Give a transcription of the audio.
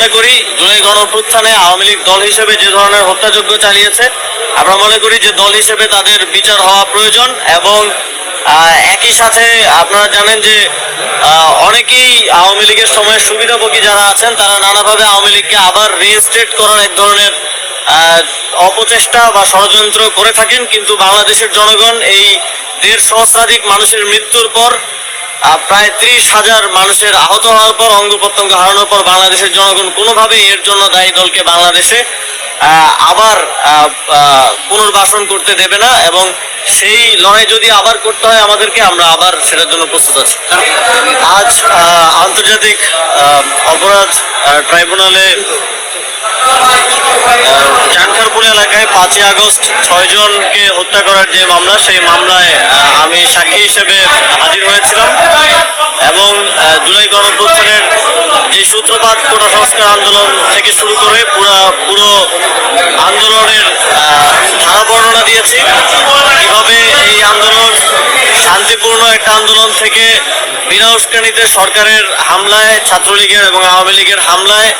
মনে করি জুলাই গণঅভ্যুত্থানে আওয়ামী লীগ দল হিসেবে যে ধরনের হত্যাযজ্ঞ চালিয়েছে, আমরা মনে করি যে দল হিসেবে তাদের বিচার হওয়া প্রয়োজন। এবং একই সাথে আপনারা জানেন যে অনেকেই আওয়ামী লীগের সময় সুবিধাভোগী যারা আছেন তারা নানাভাবে আওয়ামী লীগকে আবার রিইনস্টেট করার এক ধরনের অপচেষ্টা বা ষড়যন্ত্র করে থাকেন। কিন্তু বাংলাদেশের জনগণ এই 1.5 সহস্রাধিক মানুষের মৃত্যুর পর, প্রায় 30,000 মানুষের আহত হওয়ার পর, অঙ্গ প্রত্যঙ্গ হারানোর পর বাংলাদেশের জনগণ কোনোভাবেই এর জন্য দায়ী দলকে বাংলাদেশে আবার পুনর্বাসন করতে দেবে না। এবং সেই লড়াই যদি আবার করতে হয় আমাদেরকে, আমরা আবার সেটার জন্য প্রস্তুত আছি। আজ আন্তর্জাতিক অপরাধ ট্রাইব্যুনালে চানখারপুর এলাকায় 5ই আগস্ট 6 জনকে হত্যা করার যে মামলা, সেই মামলায় আমি সাক্ষী হিসেবে হাজির হয়েছিলাম। এবং জুলাই গণঅভ্যুত্থানের যে সূত্রপাত কোটা সংস্কার আন্দোলন থেকে শুরু করে পুরো আন্দোলনের ধারা বর্ণনা দিয়েছি। কিভাবে এই আন্দোলন শান্তিপূর্ণ একটা আন্দোলন থেকে বিনা উস্কানিতে সরকারের হামলায়, ছাত্রলীগের এবং আওয়ামী লীগের হামলায়